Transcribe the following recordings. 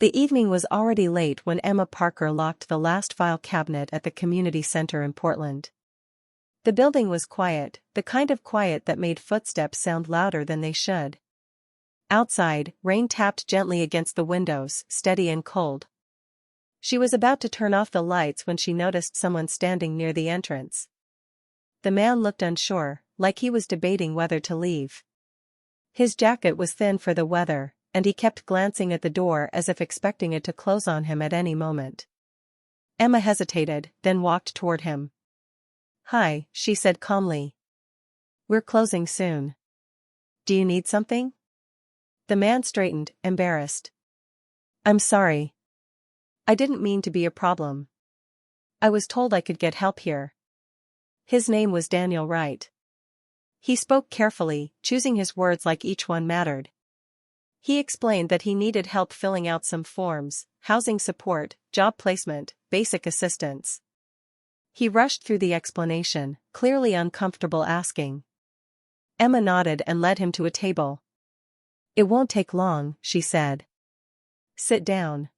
The evening was already late when Emma Parker locked the last file cabinet at the community center in Portland. The building was quiet, the kind of quiet that made footsteps sound louder than they should. Outside, rain tapped gently against the windows, steady and cold. She was about to turn off the lights when she noticed someone standing near the entrance. The man looked unsure, like he was debating whether to leave. His jacket was thin for the weather, and he kept glancing at the door as if expecting it to close on him at any moment. Emma hesitated, then walked toward him. "Hi," she said calmly. "We're closing soon. Do you need something?" The man straightened, embarrassed. "I'm sorry. I didn't mean to be a problem. I was told I could get help here." His name was Daniel Wright. He spoke carefully, choosing his words like each one mattered. He explained that he needed help filling out some forms, housing support, job placement, basic assistance. He rushed through the explanation, clearly uncomfortable asking. Emma nodded and led him to a table. "It won't take long," she said. "Sit down."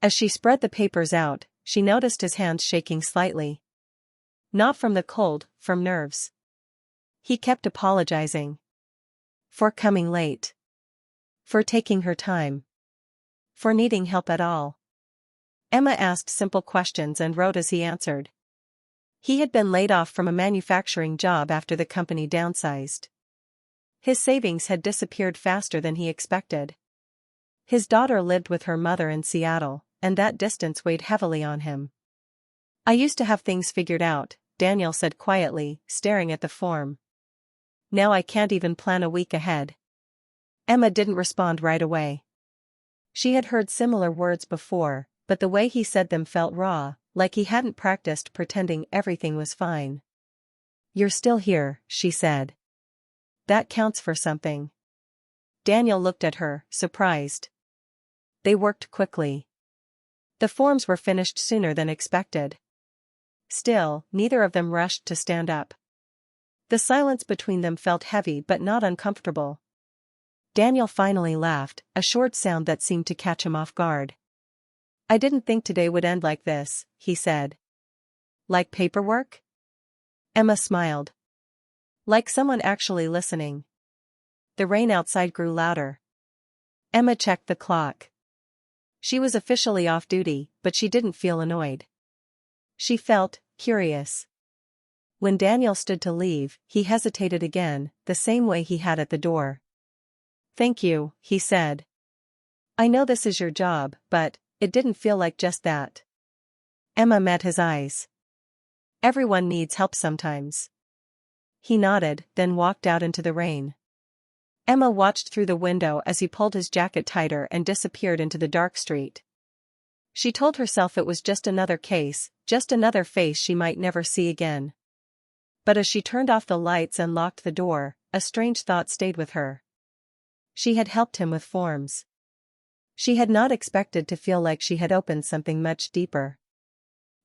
As she spread the papers out, she noticed his hands shaking slightly. Not from the cold, from nerves. He kept apologizing. For coming late. For taking her time. For needing help at all. Emma asked simple questions and wrote as he answered. He had been laid off from a manufacturing job after the company downsized. His savings had disappeared faster than he expected. His daughter lived with her mother in Seattle, and that distance weighed heavily on him. "I used to have things figured out," Daniel said quietly, staring at the form. "Now I can't even plan a week ahead." Emma didn't respond right away. She had heard similar words before, but the way he said them felt raw, like he hadn't practiced pretending everything was fine. "You're still here," she said. "That counts for something." Daniel looked at her, surprised. They worked quickly. The forms were finished sooner than expected. Still, neither of them rushed to stand up. The silence between them felt heavy but not uncomfortable. Daniel finally laughed, a short sound that seemed to catch him off guard. "I didn't think today would end like this," he said. "Like paperwork?" Emma smiled. "Like someone actually listening." The rain outside grew louder. Emma checked the clock. She was officially off duty, but she didn't feel annoyed. She felt curious. When Daniel stood to leave, he hesitated again, the same way he had at the door. "Thank you," he said. "I know this is your job, but it didn't feel like just that." Emma met his eyes. "Everyone needs help sometimes." He nodded, then walked out into the rain. Emma watched through the window as he pulled his jacket tighter and disappeared into the dark street. She told herself it was just another case, just another face she might never see again. But as she turned off the lights and locked the door, a strange thought stayed with her. She had helped him with forms. She had not expected to feel like she had opened something much deeper.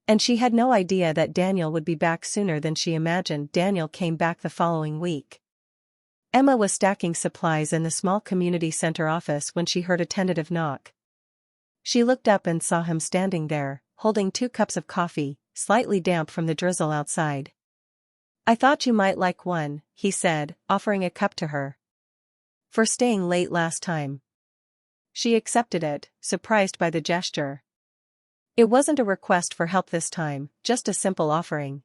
And she had no idea that Daniel would be back sooner than she imagined. Daniel came back the following week. Emma was stacking supplies in the small community center office when she heard a tentative knock. She looked up and saw him standing there, holding 2 cups of coffee, slightly damp from the drizzle outside. "I thought you might like one," he said, offering a cup to her. "For staying late last time." She accepted it, surprised by the gesture. It wasn't a request for help this time, just a simple offering.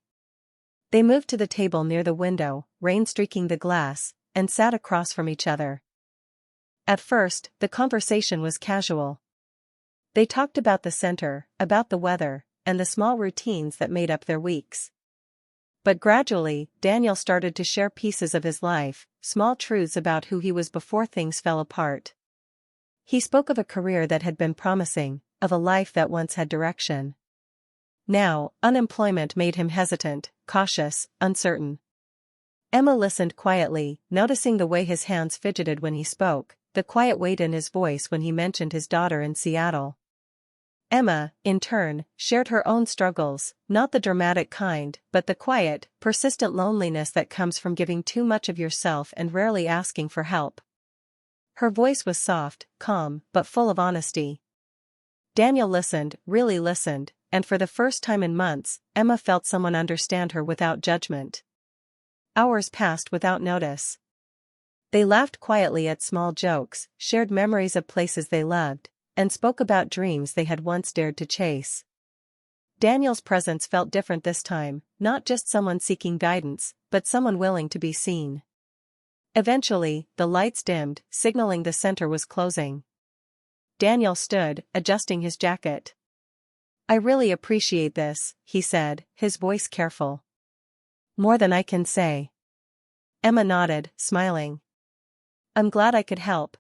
They moved to the table near the window, rain streaking the glass, and sat across from each other. At first, the conversation was casual. They talked about the center, about the weather, and the small routines that made up their weeks. But gradually, Daniel started to share pieces of his life, small truths about who he was before things fell apart. He spoke of a career that had been promising, of a life that once had direction. Now, unemployment made him hesitant, cautious, uncertain. Emma listened quietly, noticing the way his hands fidgeted when he spoke, the quiet weight in his voice when he mentioned his daughter in Seattle. Emma, in turn, shared her own struggles, not the dramatic kind, but the quiet, persistent loneliness that comes from giving too much of yourself and rarely asking for help. Her voice was soft, calm, but full of honesty. Daniel listened, really listened, and for the first time in months, Emma felt someone understand her without judgment. Hours passed without notice. They laughed quietly at small jokes, shared memories of places they loved, and spoke about dreams they had once dared to chase. Daniel's presence felt different this time, not just someone seeking guidance, but someone willing to be seen. Eventually, the lights dimmed, signaling the center was closing. Daniel stood, adjusting his jacket. "I really appreciate this," he said, his voice careful. "More than I can say." Emma nodded, smiling. "I'm glad I could help."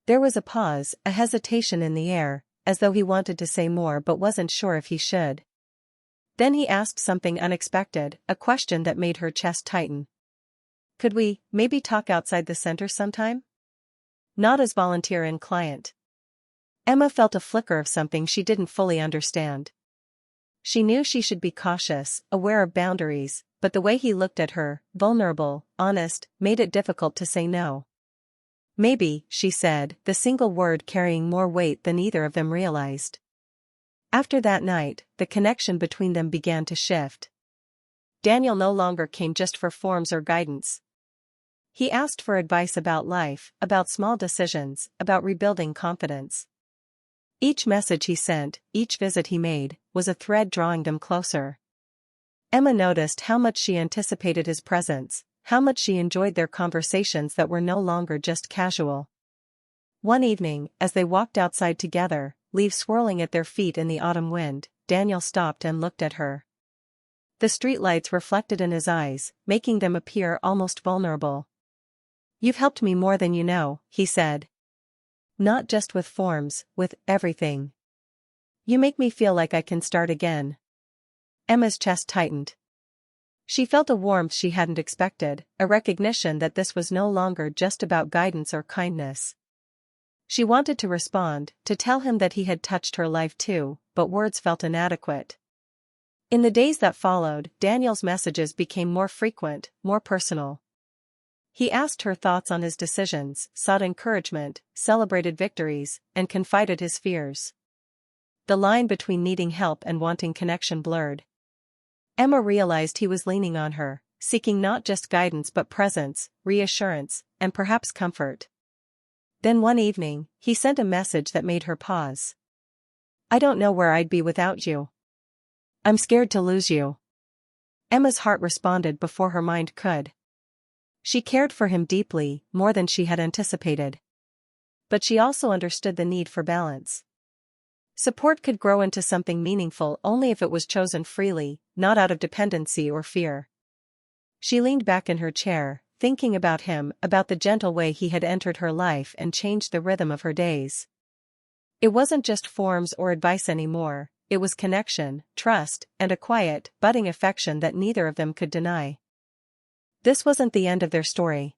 There was a pause, a hesitation in the air, as though he wanted to say more but wasn't sure if he should. Then he asked something unexpected, a question that made her chest tighten. "Could we, maybe talk outside the center sometime? Not as volunteer and client." Emma felt a flicker of something she didn't fully understand. She knew she should be cautious, aware of boundaries, but the way he looked at her, vulnerable, honest, made it difficult to say no. "Maybe," she said, the single word carrying more weight than either of them realized. After that night, the connection between them began to shift. Daniel no longer came just for forms or guidance. He asked for advice about life, about small decisions, about rebuilding confidence. Each message he sent, each visit he made, was a thread drawing them closer. Emma noticed how much she anticipated his presence, how much she enjoyed their conversations that were no longer just casual. One evening, as they walked outside together, leaves swirling at their feet in the autumn wind, Daniel stopped and looked at her. The streetlights reflected in his eyes, making them appear almost vulnerable. "You've helped me more than you know," he said. "Not just with forms, with everything. You make me feel like I can start again." Emma's chest tightened. She felt a warmth she hadn't expected, a recognition that this was no longer just about guidance or kindness. She wanted to respond, to tell him that he had touched her life too, but words felt inadequate. In the days that followed, Daniel's messages became more frequent, more personal. He asked her thoughts on his decisions, sought encouragement, celebrated victories, and confided his fears. The line between needing help and wanting connection blurred. Emma realized he was leaning on her, seeking not just guidance but presence, reassurance, and perhaps comfort. Then one evening, he sent a message that made her pause. "I don't know where I'd be without you. I'm scared to lose you." Emma's heart responded before her mind could. She cared for him deeply, more than she had anticipated. But she also understood the need for balance. Support could grow into something meaningful only if it was chosen freely, not out of dependency or fear. She leaned back in her chair, thinking about him, about the gentle way he had entered her life and changed the rhythm of her days. It wasn't just forms or advice anymore, it was connection, trust, and a quiet, budding affection that neither of them could deny. This wasn't the end of their story.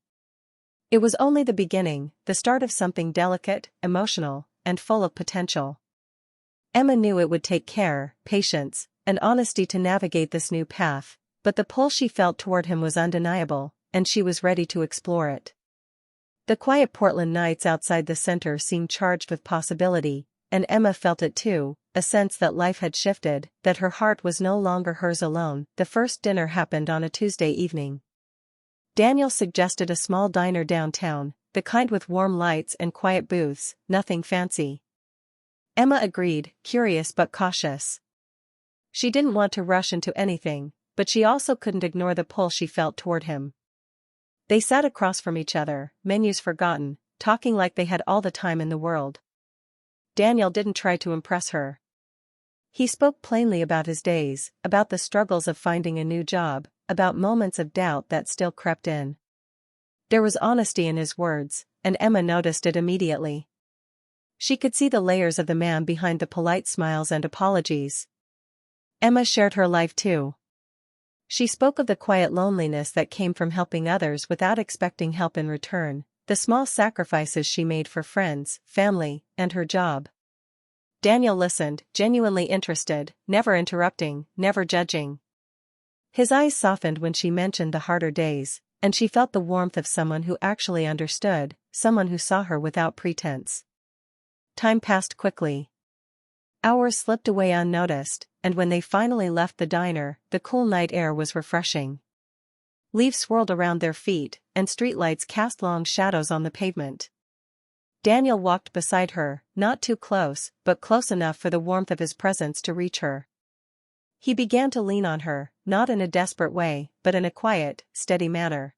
It was only the beginning, the start of something delicate, emotional, and full of potential. Emma knew it would take care, patience, and honesty to navigate this new path, but the pull she felt toward him was undeniable, and she was ready to explore it. The quiet Portland nights outside the center seemed charged with possibility, and Emma felt it too, a sense that life had shifted, that her heart was no longer hers alone. The first dinner happened on a Tuesday evening. Daniel suggested a small diner downtown, the kind with warm lights and quiet booths, nothing fancy. Emma agreed, curious but cautious. She didn't want to rush into anything, but she also couldn't ignore the pull she felt toward him. They sat across from each other, menus forgotten, talking like they had all the time in the world. Daniel didn't try to impress her. He spoke plainly about his days, about the struggles of finding a new job, about moments of doubt that still crept in. There was honesty in his words, and Emma noticed it immediately. She could see the layers of the man behind the polite smiles and apologies. Emma shared her life too. She spoke of the quiet loneliness that came from helping others without expecting help in return, the small sacrifices she made for friends, family, and her job. Daniel listened, genuinely interested, never interrupting, never judging. His eyes softened when she mentioned the harder days, and she felt the warmth of someone who actually understood, someone who saw her without pretense. Time passed quickly. Hours slipped away unnoticed, and when they finally left the diner, the cool night air was refreshing. Leaves swirled around their feet, and streetlights cast long shadows on the pavement. Daniel walked beside her, not too close, but close enough for the warmth of his presence to reach her. He began to lean on her, not in a desperate way, but in a quiet, steady manner.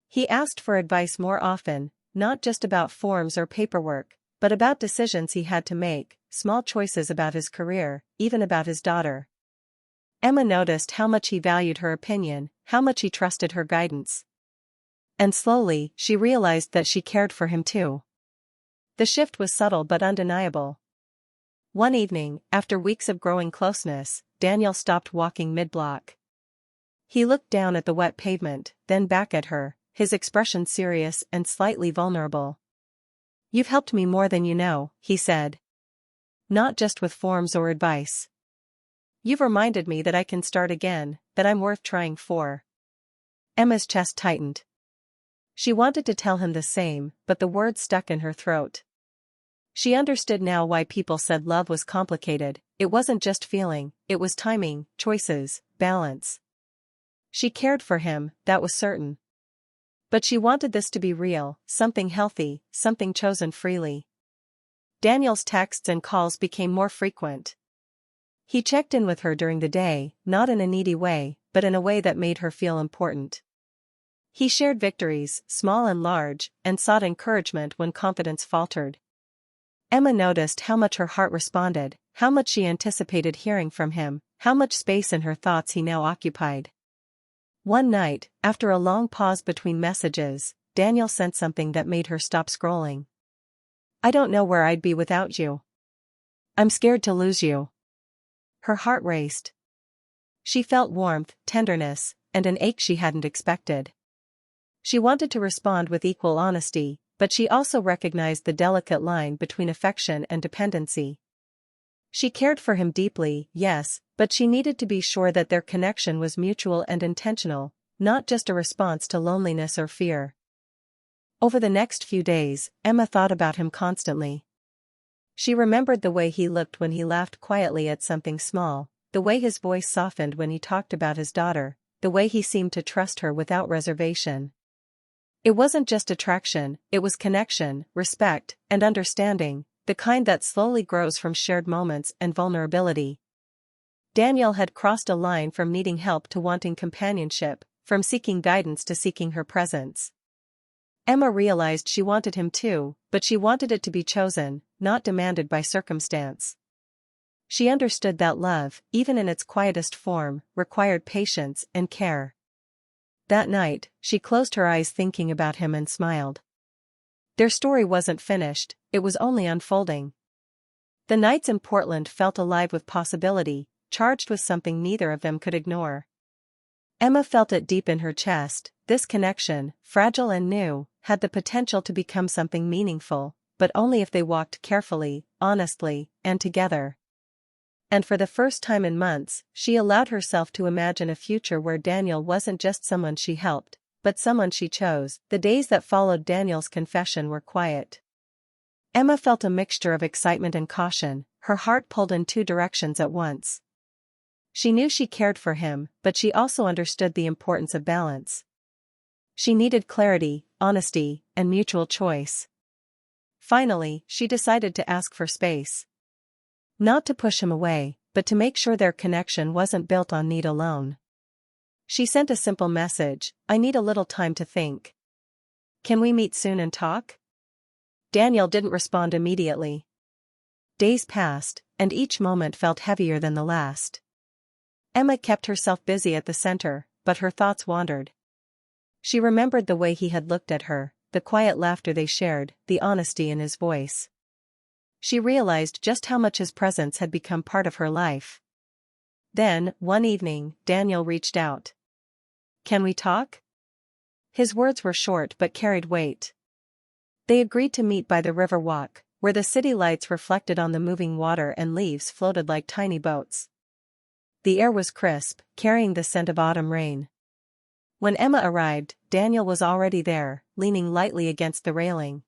He asked for advice more often, not just about forms or paperwork, but about decisions he had to make, small choices about his career, even about his daughter. Emma noticed how much he valued her opinion, how much he trusted her guidance. And slowly, she realized that she cared for him too. The shift was subtle but undeniable. One evening, after weeks of growing closeness, Daniel stopped walking mid-block. He looked down at the wet pavement, then back at her, his expression serious and slightly vulnerable. "You've helped me more than you know," he said. "Not just with forms or advice. You've reminded me that I can start again, that I'm worth trying for." Emma's chest tightened. She wanted to tell him the same, but the words stuck in her throat. She understood now why people said love was complicated. It wasn't just feeling, it was timing, choices, balance. She cared for him, that was certain. But she wanted this to be real, something healthy, something chosen freely. Daniel's texts and calls became more frequent. He checked in with her during the day, not in a needy way, but in a way that made her feel important. He shared victories, small and large, and sought encouragement when confidence faltered. Emma noticed how much her heart responded, how much she anticipated hearing from him, how much space in her thoughts he now occupied. One night, after a long pause between messages, Daniel sent something that made her stop scrolling. "I don't know where I'd be without you. I'm scared to lose you." Her heart raced. She felt warmth, tenderness, and an ache she hadn't expected. She wanted to respond with equal honesty, but she also recognized the delicate line between affection and dependency. She cared for him deeply, yes, but she needed to be sure that their connection was mutual and intentional, not just a response to loneliness or fear. Over the next few days, Emma thought about him constantly. She remembered the way he looked when he laughed quietly at something small, the way his voice softened when he talked about his daughter, the way he seemed to trust her without reservation. It wasn't just attraction, it was connection, respect, and understanding, the kind that slowly grows from shared moments and vulnerability. Daniel had crossed a line from needing help to wanting companionship, from seeking guidance to seeking her presence. Emma realized she wanted him too, but she wanted it to be chosen, not demanded by circumstance. She understood that love, even in its quietest form, required patience and care. That night, she closed her eyes thinking about him and smiled. Their story wasn't finished, it was only unfolding. The nights in Portland felt alive with possibility, charged with something neither of them could ignore. Emma felt it deep in her chest, this connection, fragile and new, had the potential to become something meaningful, but only if they walked carefully, honestly, and together. And for the first time in months, she allowed herself to imagine a future where Daniel wasn't just someone she helped, but someone she chose. The days that followed Daniel's confession were quiet. Emma felt a mixture of excitement and caution, her heart pulled in two directions at once. She knew she cared for him, but she also understood the importance of balance. She needed clarity, honesty, and mutual choice. Finally, she decided to ask for space. Not to push him away, but to make sure their connection wasn't built on need alone. She sent a simple message: "I need a little time to think. Can we meet soon and talk?" Daniel didn't respond immediately. Days passed, and each moment felt heavier than the last. Emma kept herself busy at the center, but her thoughts wandered. She remembered the way he had looked at her, the quiet laughter they shared, the honesty in his voice. She realized just how much his presence had become part of her life. Then, one evening, Daniel reached out. "Can we talk?" His words were short but carried weight. They agreed to meet by the river walk, where the city lights reflected on the moving water and leaves floated like tiny boats. The air was crisp, carrying the scent of autumn rain. When Emma arrived, Daniel was already there, leaning lightly against the railing.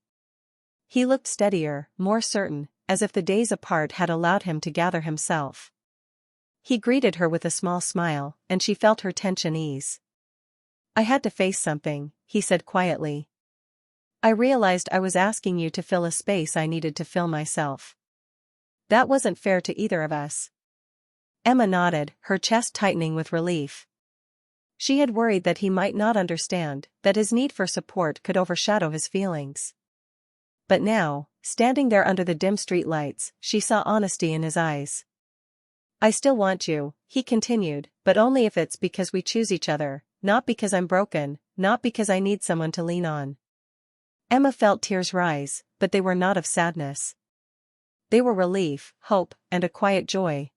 He looked steadier, more certain, as if the days apart had allowed him to gather himself. He greeted her with a small smile, and she felt her tension ease. "I had to face something," he said quietly. "I realized I was asking you to fill a space I needed to fill myself. That wasn't fair to either of us." Emma nodded, her chest tightening with relief. She had worried that he might not understand, that his need for support could overshadow his feelings. But now, standing there under the dim street lights, she saw honesty in his eyes. "I still want you," he continued, "but only if it's because we choose each other, not because I'm broken, not because I need someone to lean on." Emma felt tears rise, but they were not of sadness. They were relief, hope, and a quiet joy.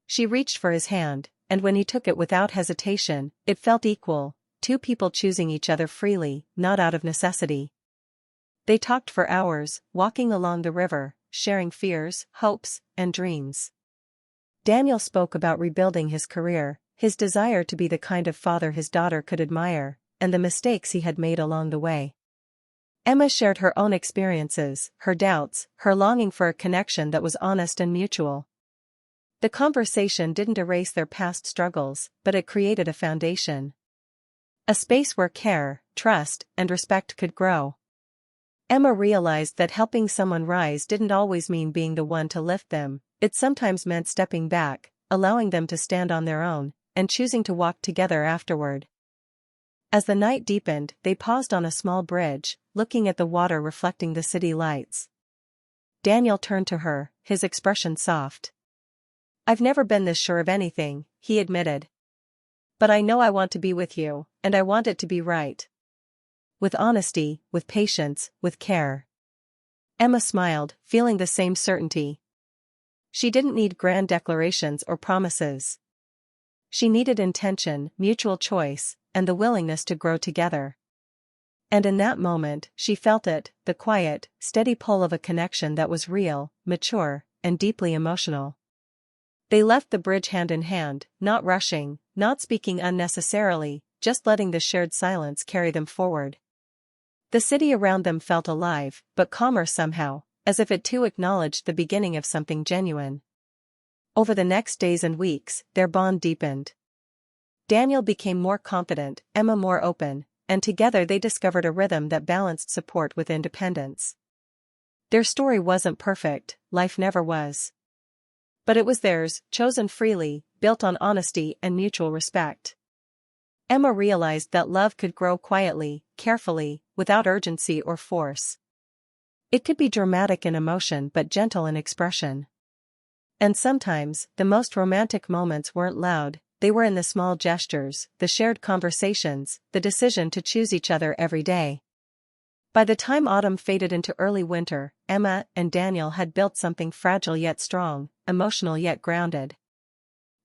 She reached for his hand, and when he took it without hesitation, it felt equal, two people choosing each other freely, not out of necessity. They talked for hours, walking along the river, sharing fears, hopes, and dreams. Daniel spoke about rebuilding his career, his desire to be the kind of father his daughter could admire, and the mistakes he had made along the way. Emma shared her own experiences, her doubts, her longing for a connection that was honest and mutual. The conversation didn't erase their past struggles, but it created a foundation. A space where care, trust, and respect could grow. Emma realized that helping someone rise didn't always mean being the one to lift them, it sometimes meant stepping back, allowing them to stand on their own, and choosing to walk together afterward. As the night deepened, they paused on a small bridge, looking at the water reflecting the city lights. Daniel turned to her, his expression soft. "I've never been this sure of anything," he admitted. "But I know I want to be with you, and I want it to be right. With honesty, with patience, with care." Emma smiled, feeling the same certainty. She didn't need grand declarations or promises. She needed intention, mutual choice, and the willingness to grow together. And in that moment, she felt it, the quiet, steady pull of a connection that was real, mature, and deeply emotional. They left the bridge hand in hand, not rushing, not speaking unnecessarily, just letting the shared silence carry them forward. The city around them felt alive, but calmer somehow, as if it too acknowledged the beginning of something genuine. Over the next days and weeks, their bond deepened. Daniel became more confident, Emma more open, and together they discovered a rhythm that balanced support with independence. Their story wasn't perfect, life never was. But it was theirs, chosen freely, built on honesty and mutual respect. Emma realized that love could grow quietly, carefully, without urgency or force. It could be dramatic in emotion but gentle in expression. And sometimes, the most romantic moments weren't loud, they were in the small gestures, the shared conversations, the decision to choose each other every day. By the time autumn faded into early winter, Emma and Daniel had built something fragile yet strong, emotional yet grounded.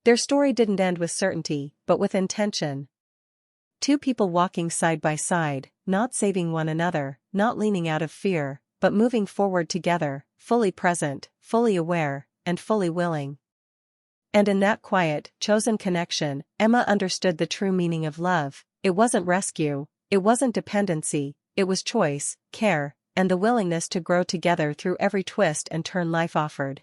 Their story didn't end with certainty, but with intention. Two people walking side by side, not saving one another, not leaning out of fear, but moving forward together, fully present, fully aware, and fully willing. And in that quiet, chosen connection, Emma understood the true meaning of love. It wasn't rescue, it wasn't dependency, it was choice, care, and the willingness to grow together through every twist and turn life offered.